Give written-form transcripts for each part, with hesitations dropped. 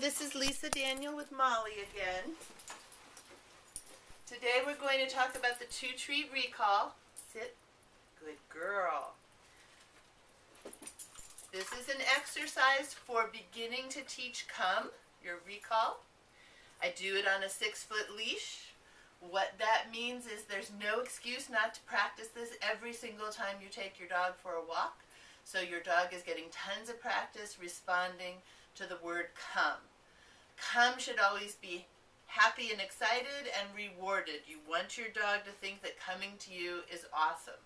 this is Lisa Daniel with Molly again. Today we're going to talk about the TwoTreatRecall. Sit. Good girl. This is an exercise for beginning to teach come, your recall. I do it on a 6-foot leash. What that means is there's no excuse not to practice this every single time you take your dog for a walk. So your dog is getting tons of practice responding to the word come. Come should always be happy and excited and rewarded. You want your dog to think that coming to you is awesome.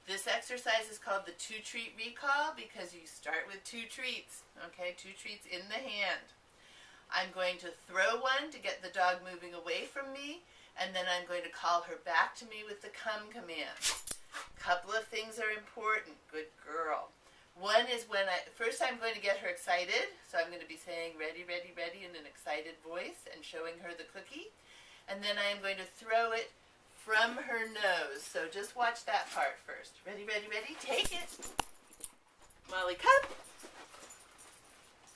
This exercise is called the TwoTreatRecall because you start with 2 treats. Okay, 2 treats in the hand. I'm going to throw one to get the dog moving away from me, and then I'm going to call her back to me with the come command. Couple of things are important. Good girl. One is when first I'm going to get her excited, so I'm going to be saying ready, ready, ready in an excited voice and showing her the cookie. And then I am going to throw it from her nose. So just watch that part first. Ready, ready, ready. Take it. Molly, come.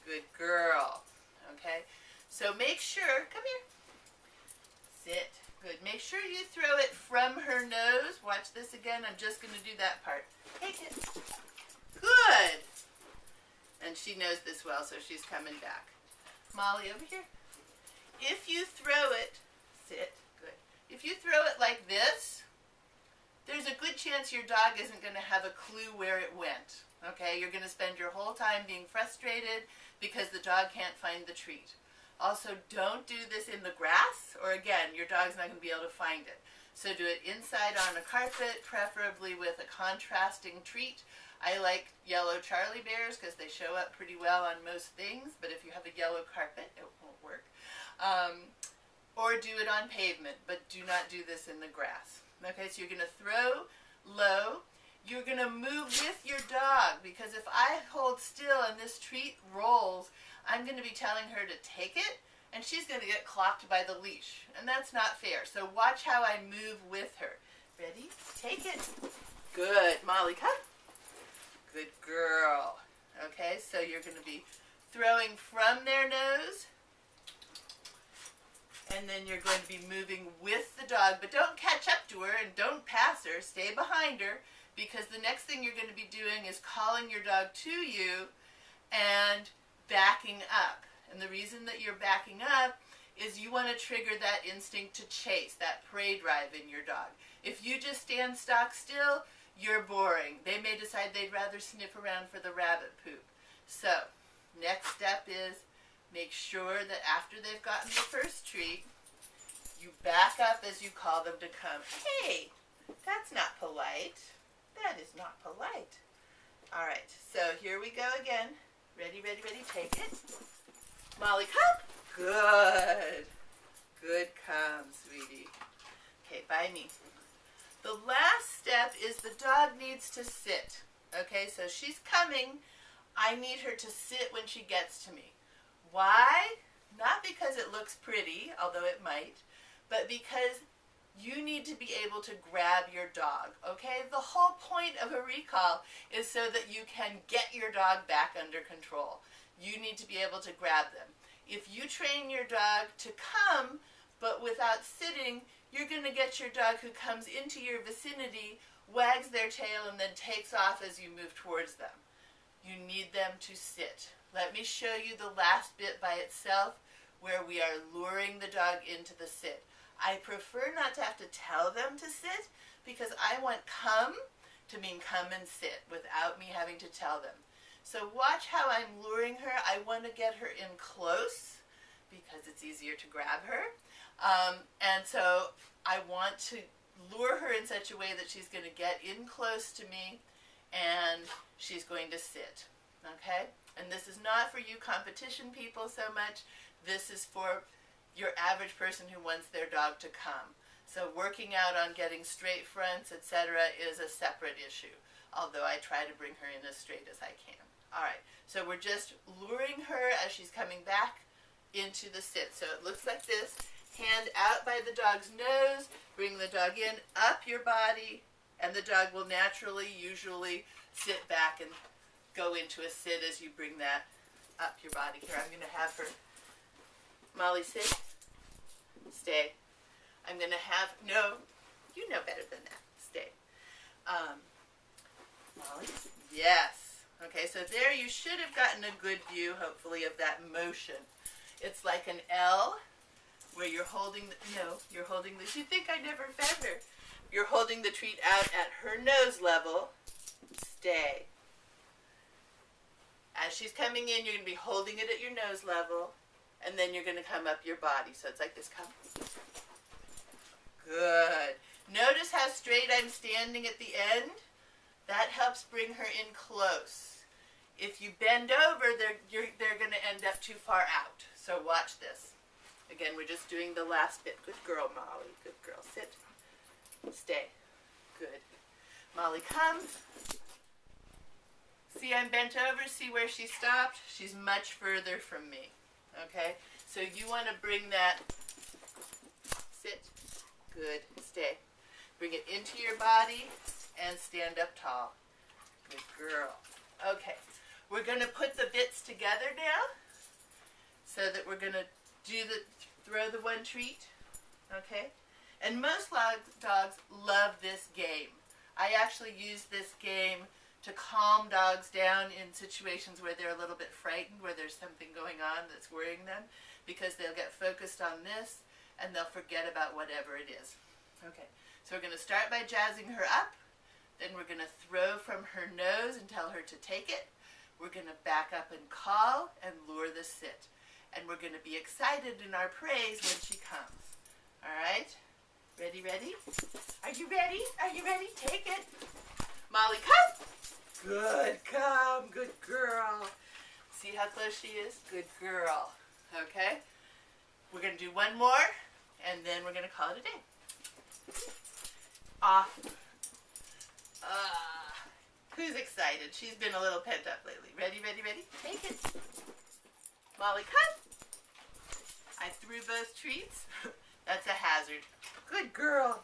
Good girl. Okay. So make sure, come here. Sit. Good. Make sure you throw it from her nose. Watch this again. I'm just going to do that part. Take it. Good. And she knows this well, so she's coming back. Molly, over here. If you throw it, sit. Good. If you throw it like this, there's a good chance your dog isn't going to have a clue where it went. Okay? You're going to spend your whole time being frustrated because the dog can't find the treat. Also, don't do this in the grass, or again, your dog's not going to be able to find it. So do it inside on a carpet, preferably with a contrasting treat. I like yellow Charlie bears because they show up pretty well on most things, but if you have a yellow carpet, it won't work. Or do it on pavement, but do not do this in the grass. Okay, so you're going to throw low. You're going to move with your dog, because if I hold still and this treat rolls, I'm going to be telling her to take it, and she's going to get clocked by the leash, and that's not fair. So watch how I move with her. Ready? Take it. Good. Molly, come. Good girl. Okay, so you're going to be throwing from their nose, and then you're going to be moving with the dog, but don't catch up to her and don't pass her. Stay behind her, because the next thing you're going to be doing is calling your dog to you and backing up. And the reason that you're backing up is you want to trigger that instinct to chase, that prey drive in your dog. If you just stand stock still, you're boring. They may decide they'd rather sniff around for the rabbit poop. So, next step is make sure that after they've gotten the first treat, you back up as you call them to come. Hey, that's not polite. That is not polite. All right, so here we go again. Ready, ready, ready, take it. Molly, come. Good. Good come, sweetie. Okay, by me. The last step is the dog needs to sit. Okay, so she's coming. I need her to sit when she gets to me. Why? Not because it looks pretty, although it might, but because you need to be able to grab your dog, okay? The whole point of a recall is so that you can get your dog back under control. You need to be able to grab them. If you train your dog to come, but without sitting, you're going to get your dog who comes into your vicinity, wags their tail, and then takes off as you move towards them. You need them to sit. Let me show you the last bit by itself where we are luring the dog into the sit. I prefer not to have to tell them to sit because I want come to mean come and sit without me having to tell them. So watch how I'm luring her. I want to get her in close because it's easier to grab her. And so I want to lure her in such a way that she's going to get in close to me and she's going to sit. Okay? And this is not for you competition people so much. This is for your average person who wants their dog to come. So working out on getting straight fronts, etc. is a separate issue, although I try to bring her in as straight as I can. All right, so we're just luring her as she's coming back into the sit. So it looks like this. Hand out by the dog's nose, bring the dog in, up your body, and the dog will naturally, usually, sit back and go into a sit as you bring that up your body. Here, I'm going to have her Molly, sit. Stay. I'm going to have, no, you know better than that. Stay. Molly? Yes. Okay, so there you should have gotten a good view, hopefully, of that motion. It's like an L where you're holding, you're holding the, you think I never fed her. You're holding the treat out at her nose level. Stay. As she's coming in, you're going to be holding it at your nose level, and then you're going to come up your body. So it's like this. Come. Good. Notice how straight I'm standing at the end? That helps bring her in close. If you bend over, they're going to end up too far out. So watch this. Again, we're just doing the last bit. Good girl, Molly. Good girl. Sit. Stay. Good. Molly, come. See, I'm bent over. See where she stopped? She's much further from me. Okay? So you want to bring that. Sit. Good. Stay. Bring it into your body and stand up tall. Good girl. Okay. We're going to put the bits together now so that we're going to throw the one treat. Okay? And most dogs love this game. I actually use this game to calm dogs down in situations where they're a little bit frightened, where there's something going on that's worrying them, because they'll get focused on this and they'll forget about whatever it is. Okay, so we're going to start by jazzing her up, then we're going to throw from her nose and tell her to take it. We're going to back up and call and lure the sit. And we're going to be excited in our praise when she comes. All right? Ready, ready? Are you ready? Are you ready? Take it. Molly, come. Good, come. Good girl. See how close she is? Good girl. Okay? We're going to do one more, and then we're going to call it a day. Off. Who's excited? She's been a little pent up lately. Ready, ready, ready? Take it. Molly, come. I threw both treats. That's a hazard. Good girl.